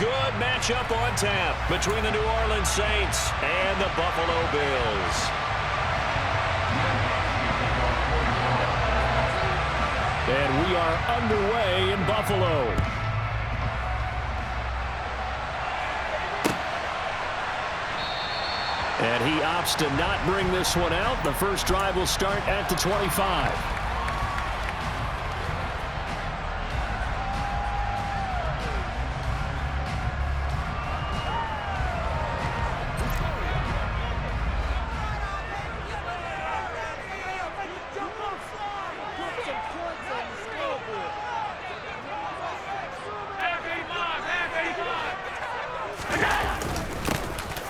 good matchup on tap between the New Orleans Saints and the Buffalo Bills. And we are underway in Buffalo. And he opts to not bring this one out. The first drive will start at the 25.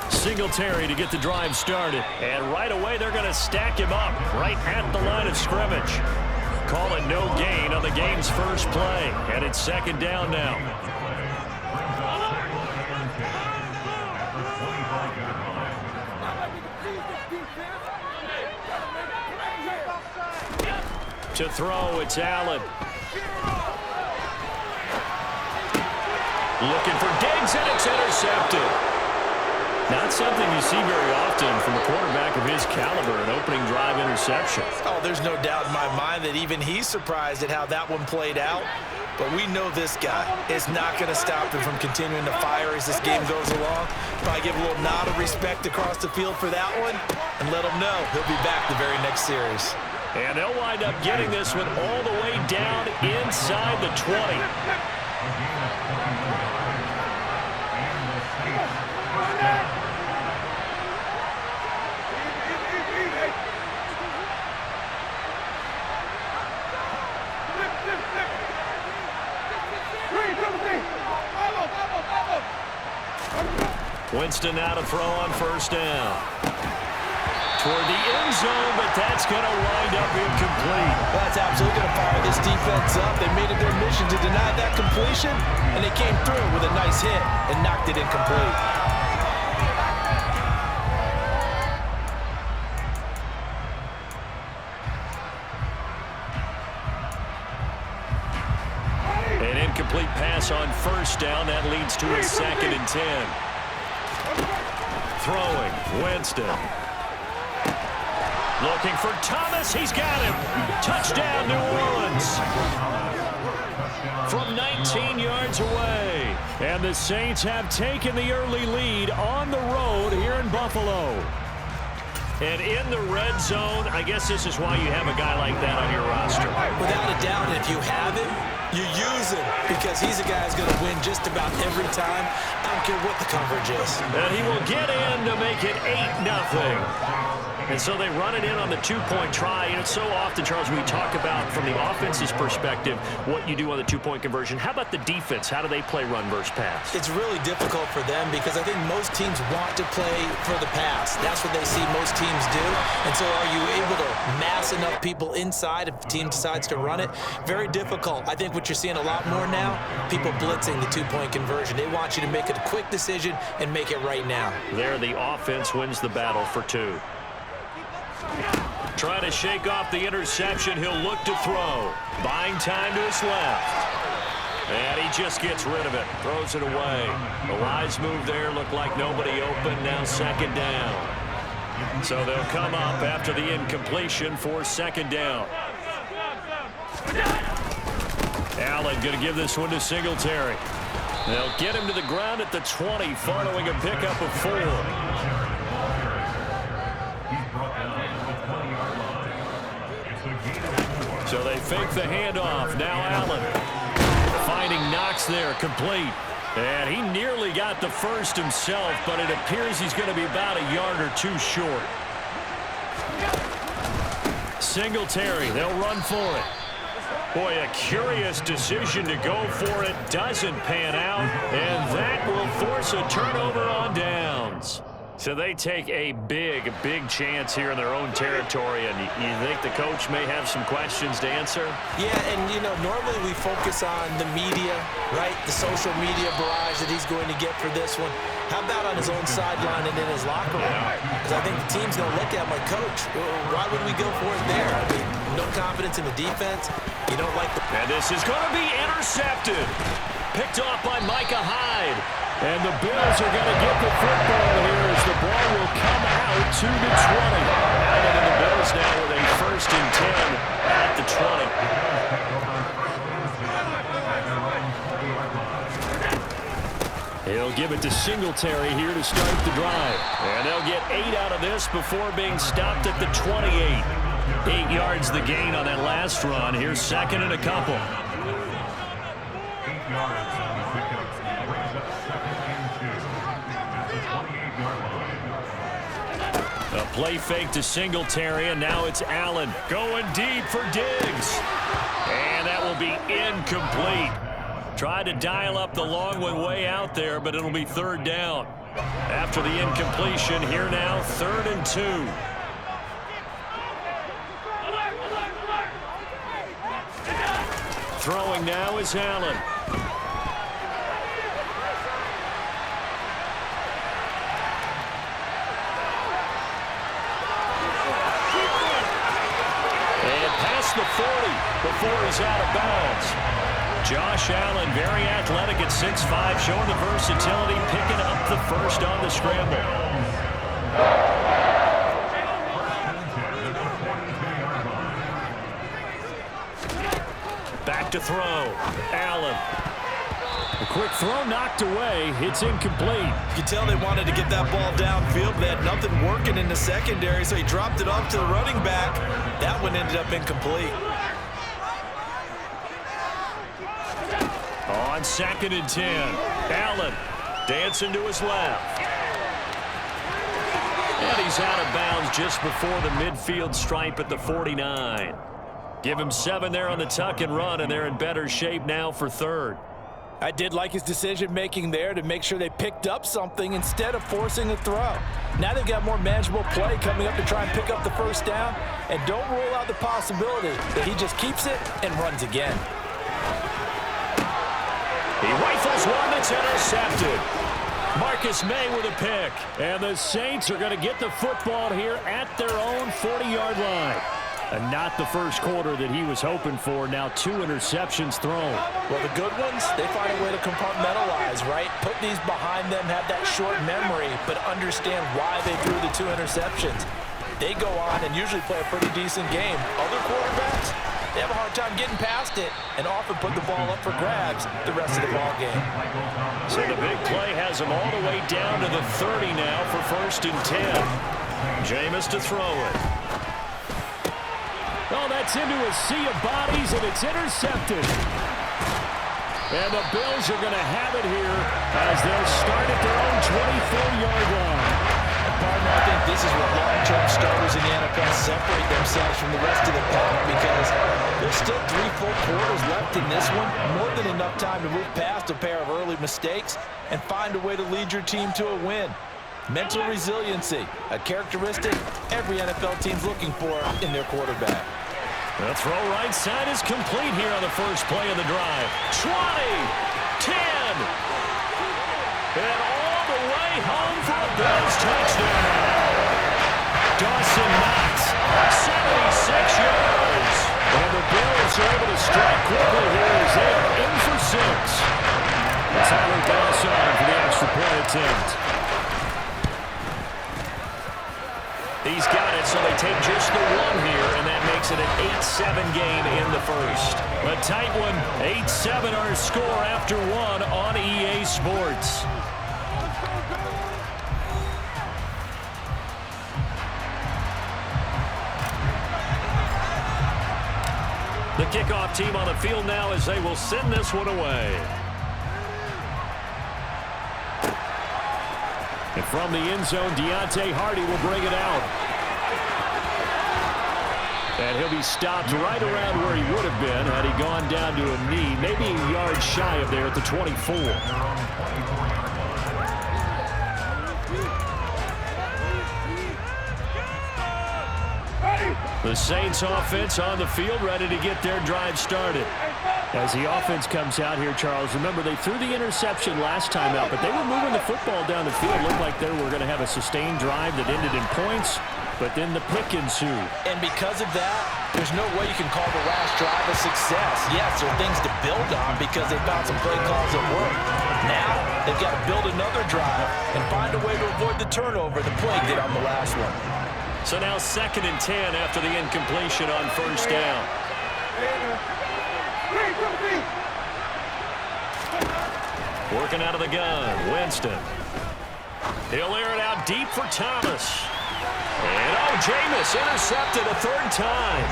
Singletary to get the drive started. And right away, they're going to stack him up right at the line of scrimmage. Call it no gain on the game's first play. And it's second down now. To throw, it's Allen. Looking for Diggs, and it's intercepted. Not something you see very often from a quarterback of his caliber, an opening drive interception. Oh, there's no doubt in my mind that even he's surprised at how that one played out. But we know this guy is not going to stop him from continuing to fire as this game goes along. Probably give a little nod of respect across the field for that one and let him know he'll be back the very next series. And they'll wind up getting this one all the way down inside the 20. Winston now to throw on first down. Toward the end zone, but that's going to wind up incomplete. That's absolutely going to fire this defense up. They made it their mission to deny that completion, and they came through with a nice hit and knocked it incomplete. An incomplete pass on first down. That leads to a 2nd and 10. Throwing, Winston. Looking for Thomas. He's got him. Touchdown, New Orleans. From 19 yards away. And the Saints have taken the early lead on the road here in Buffalo. And in the red zone, I guess this is why you have a guy like that on your roster. Without a doubt, if you have him, you use him because he's a guy who's going to win just about every time. I don't care what the coverage is. And he will get in to make it 8-0. And so they run it in on the 2-point try. And it's so often, Charles, we talk about from the offense's perspective what you do on the 2-point conversion. How about the defense? How do they play run versus pass? It's really difficult for them because I think most teams want to play for the pass. That's what they see most teams do. And so are you able to mass enough people inside if the team decides to run it? Very difficult. I think what you're seeing a lot more now, people blitzing the 2-point conversion. They want you to make a quick decision and make it right now. There, the offense wins the battle for 2. Trying to shake off the interception. He'll look to throw. Buying time to his left. And he just gets rid of it. Throws it away. The wise move there. Looked like nobody open. Now 2nd down. So they'll come up after the incompletion for 2nd down. Allen going to give this one to Singletary. They'll get him to the ground at the 20 following a pickup of 4. So they fake the handoff. Now Allen finding Knox there, complete. And he nearly got the first himself, but it appears he's going to be about a yard or 2 short. Singletary, they'll run for it. Boy, a curious decision to go for it. Doesn't pan out, and that will force a turnover on downs. So they take a big chance here in their own territory, and you think the coach may have some questions to answer? Yeah, and, you know, normally we focus on the media, right, the social media barrage that he's going to get for this one. How about on his own sideline and in his locker room? Because I think the team's going to look at him like, Coach, why would we go for it there? I mean, no confidence in the defense. You don't like the... And this is going to be intercepted. Picked off by Micah Hyde. And the Bills are going to get the football here as the ball will come out to the 20. Allen and the Bills now with a 1st and 10 at the 20. He'll give it to Singletary here to start the drive. And they'll get 8 out of this before being stopped at the 28. 8 yards the gain on that last run. Here's 2nd and a couple. A play fake to Singletary, and now it's Allen going deep for Diggs. And that will be incomplete. Tried to dial up the long one way out there, but it'll be 3rd down. After the incompletion, here now, 3rd and 2. Throwing now is Allen. And past the 40 before he's out of bounds. Josh Allen, very athletic at 6'5", showing the versatility, picking up the 1st on the scramble. Back to throw. Allen. A quick throw knocked away. It's incomplete. You can tell they wanted to get that ball downfield, but they had nothing working in the secondary, so he dropped it off to the running back. That one ended up incomplete. On 2nd and 10. Allen dancing to his left. And he's out of bounds just before the midfield stripe at the 49. Give him 7 there on the tuck and run, and they're in better shape now for 3rd. I did like his decision-making there to make sure they picked up something instead of forcing a throw. Now they've got more manageable play coming up to try and pick up the 1st down, and don't rule out the possibility that he just keeps it and runs again. He rifles one that's intercepted. Marcus May with a pick. And the Saints are going to get the football here at their own 40-yard line. And not the first quarter that he was hoping for. Now 2 interceptions thrown. Well, the good ones, they find a way to compartmentalize, right? Put these behind them, have that short memory, but understand why they threw the 2 interceptions. They go on and usually play a pretty decent game. Other quarterbacks, they have a hard time getting past it and often put the ball up for grabs the rest of the ball game. So the big play has them all the way down to the 30 now for 1st and 10. Jameis to throw it. Oh, that's into a sea of bodies, and it's intercepted. And the Bills are going to have it here as they'll start at their own 24-yard line. Partner, I think this is what long-term starters in the NFL separate themselves from the rest of the pack, because there's still 3 full quarters left in this one. More than enough time to move past a pair of early mistakes and find a way to lead your team to a win. Mental resiliency, a characteristic every NFL team's looking for in their quarterback. The throw right side is complete here on the first play of the drive. 20, 10, and all the way home for a Bills touchdown. Dawson Knox, 76 yards. And the Bills are able to strike quickly here as they are in for 6. Tyler Bass on for the extra point attempt. He's got it, so they take just the 1 here, and that makes it an 8-7 game in the first. A tight one, 8-7 our score after 1 on EA Sports. The kickoff team on the field now as they will send this one away. And from the end zone, Deontay Hardy will bring it out. And he'll be stopped right around where he would have been had he gone down to a knee, maybe a yard shy of there at the 24. The Saints offense on the field, ready to get their drive started. As the offense comes out here, Charles, remember they threw the interception last time out, but they were moving the football down the field. Looked like they were going to have a sustained drive that ended in points, but then the pick ensued. And because of that, there's no way you can call the last drive a success. Yes, there are things to build on because they found some play calls that work. Now, they've got to build another drive and find a way to avoid the turnover the play did on the last one. So now 2nd and 10 after the incompletion on 1st down. Working out of the gun, Winston. He'll air it out deep for Thomas. And Jameis intercepted a 3rd time.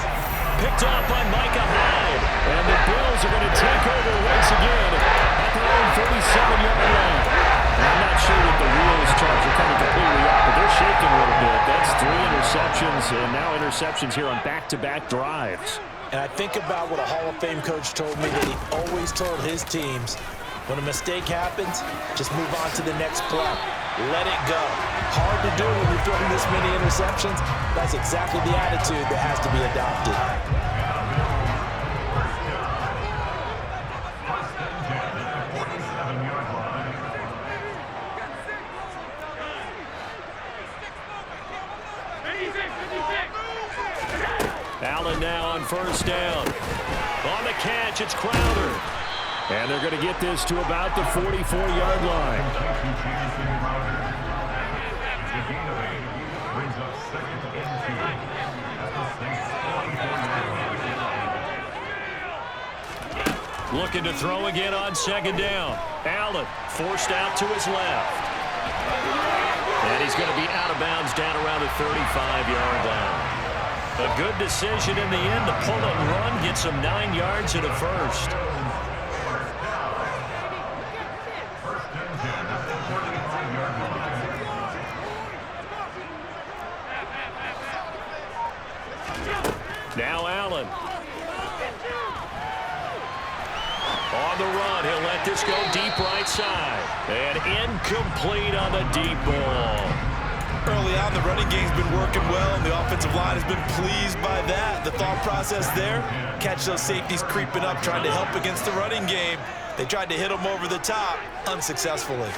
Picked off by Micah Hyde. And the Bills are going to take over once again at their own 37-yard line. I'm not sure that the wheels, Charles, are coming completely off, but they're shaking a little bit. That's 3 interceptions, and now interceptions here on back-to-back drives. And I think about what a Hall of Fame coach told me that he always told his teams, when a mistake happens, just move on to the next play. Let it go. Hard to do when you're throwing this many interceptions. That's exactly the attitude that has to be adopted. Allen now on 1st down. On the catch, it's Crowder. And they're going to get this to about the 44-yard line. Looking to throw again on 2nd down. Allen forced out to his left. And he's going to be out of bounds down around the 35-yard line. A good decision in the end to pull and run, get some 9 yards and a 1st. Now Allen. On the run, he'll let this go deep right side. And incomplete on the deep ball. Early on, the running game's been working well, and the offensive line has been pleased by that. The thought process there, catch those safeties creeping up, trying to help against the running game. They tried to hit them over the top, unsuccessfully.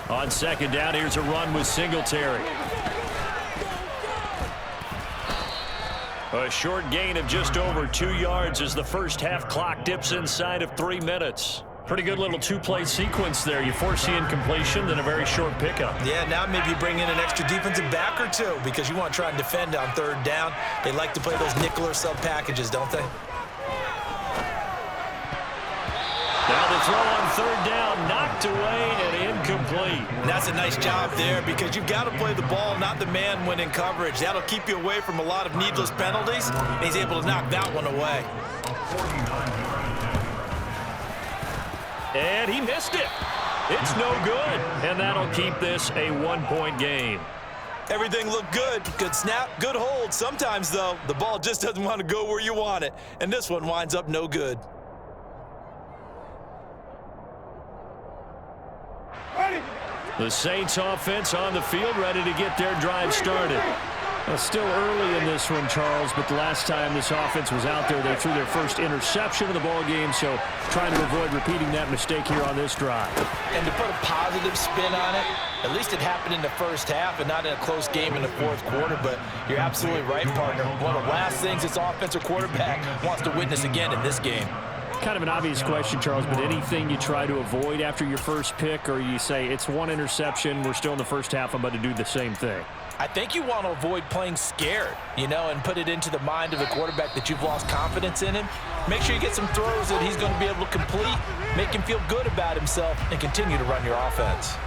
On 2nd down, here's a run with Singletary. A short gain of just over 2 yards as the first half clock dips inside of 3 minutes. Pretty good little 2-play sequence there. You force the incompletion, then a very short pickup. Yeah, now maybe you bring in an extra defensive back or two because you want to try and defend on 3rd down. They like to play those nickel or sub packages, don't they? Now the throw on 3rd down, knocked away and incomplete. And that's a nice job there because you've got to play the ball, not the man when in coverage. That'll keep you away from a lot of needless penalties, and he's able to knock that one away. And he missed it. It's no good. And that'll keep this a 1-point game. Everything looked good. Good snap, good hold. Sometimes, though, the ball just doesn't want to go where you want it. And this one winds up no good. The Saints offense on the field, ready to get their drive started. Still early in this one, Charles, but the last time this offense was out there, they threw their first interception of the ball game, so trying to avoid repeating that mistake here on this drive. And to put a positive spin on it, at least it happened in the first half and not in a close game in the 4th quarter, but you're absolutely right, partner. One of the last things this offensive quarterback wants to witness again in this game. Kind of an obvious question, Charles, but anything you try to avoid after your first pick, or you say it's 1 interception, we're still in the first half, I'm about to do the same thing? I think you want to avoid playing scared, and put it into the mind of the quarterback that you've lost confidence in him. Make sure you get some throws that he's going to be able to complete, make him feel good about himself, and continue to run your offense.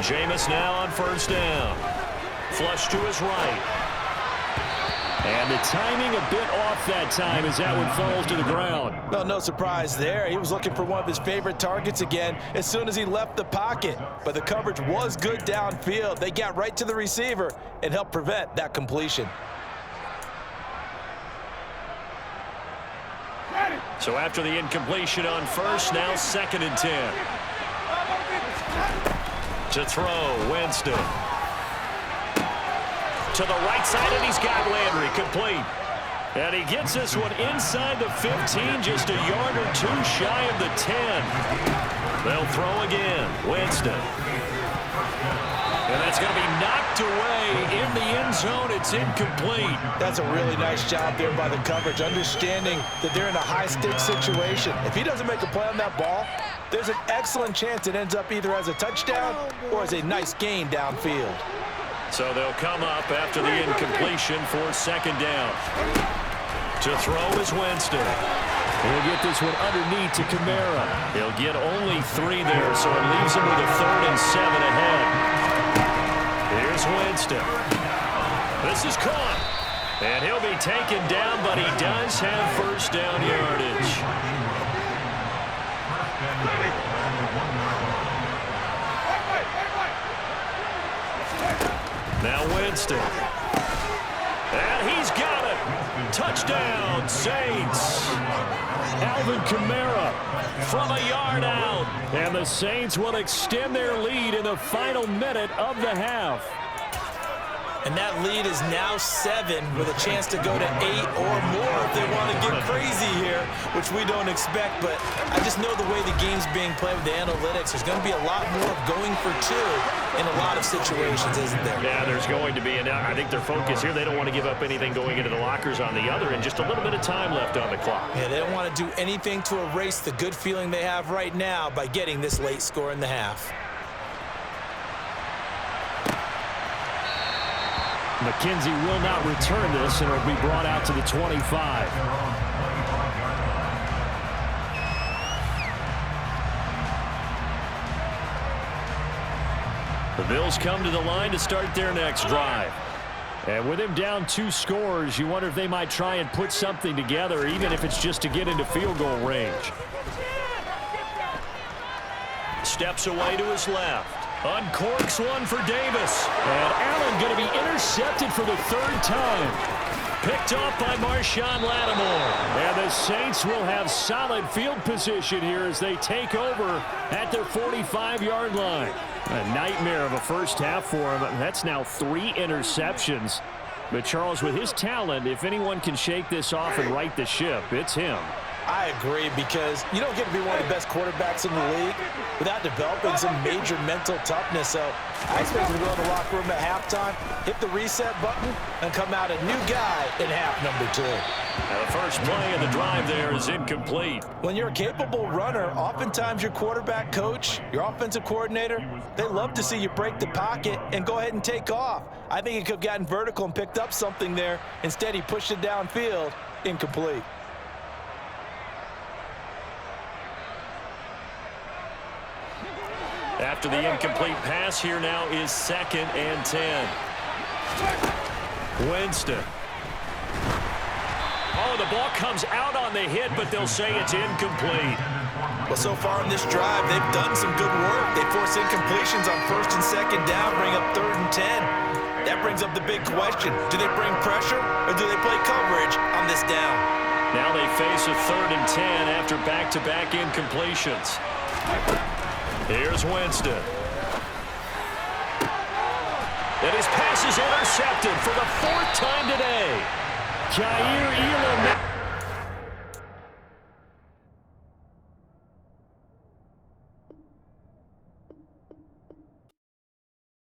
Jameis now on 1st down. Flush to his right. And the timing a bit off that time as that one falls to the ground. Well, no surprise there. He was looking for one of his favorite targets again as soon as he left the pocket. But the coverage was good downfield. They got right to the receiver and helped prevent that completion. So after the incompletion on 1st, now 2nd and 10. To throw, Winston. To the right side, and he's got Landry complete. And he gets this one inside the 15, just a yard or 2 shy of the 10. They'll throw again. Winston. And that's it's going to be knocked away in the end zone. It's incomplete. That's a really nice job there by the coverage, understanding that they're in a high-stakes situation. If he doesn't make a play on that ball, there's an excellent chance it ends up either as a touchdown or as a nice gain downfield. So they'll come up after the incompletion for second down. To throw is Winston. He'll get this one underneath to Kamara. He'll get only 3 there, so it leaves him with a 3rd and 7 ahead. Here's Winston. This is caught. And he'll be taken down, but he does have first down yardage. Now Winston. And he's got it. Touchdown, Saints. Alvin Kamara from a yard out. And the Saints will extend their lead in the final minute of the half. And that lead is now 7 with a chance to go to 8 or more if they want to get crazy here, which we don't expect. But I just know the way the game's being played with the analytics, there's going to be a lot more of going for 2 in a lot of situations, isn't there? Yeah, there's going to be. And I think their focus here, they don't want to give up anything going into the lockers on the other, and just a little bit of time left on the clock. Yeah, they don't want to do anything to erase the good feeling they have right now by getting this late score in the half. McKenzie will not return this, and it'll be brought out to the 25. The Bills come to the line to start their next drive. And with him down 2 scores, you wonder if they might try and put something together, even if it's just to get into field goal range. Steps away to his left. Uncorks one for Davis. And Allen going to be intercepted for the 3rd time. Picked off by Marshawn Lattimore. And the Saints will have solid field position here as they take over at their 45-yard line. A nightmare of a first half for him. That's now 3 interceptions. But Charles, with his talent, if anyone can shake this off and right the ship, it's him. I agree, because you don't get to be one of the best quarterbacks in the league without developing some major mental toughness. So I expect him to go in the locker room at halftime, hit the reset button, and come out a new guy in half number 2. Now the first play of the drive there is incomplete. When you're a capable runner, oftentimes your quarterback coach, your offensive coordinator, they love to see you break the pocket and go ahead and take off. I think he could have gotten vertical and picked up something there. Instead, he pushed it downfield, incomplete. After the incomplete pass, here now is 2nd and 10. Winston. Oh, the ball comes out on the hit, but they'll say it's incomplete. Well, so far in this drive, they've done some good work. They force incompletions on 1st and 2nd down, bring up 3rd and 10. That brings up the big question. Do they bring pressure, or do they play coverage on this down? Now they face a 3rd and 10 after back-to-back incompletions. Here's Winston. And his pass is intercepted for the 4th time today. Jair Elam.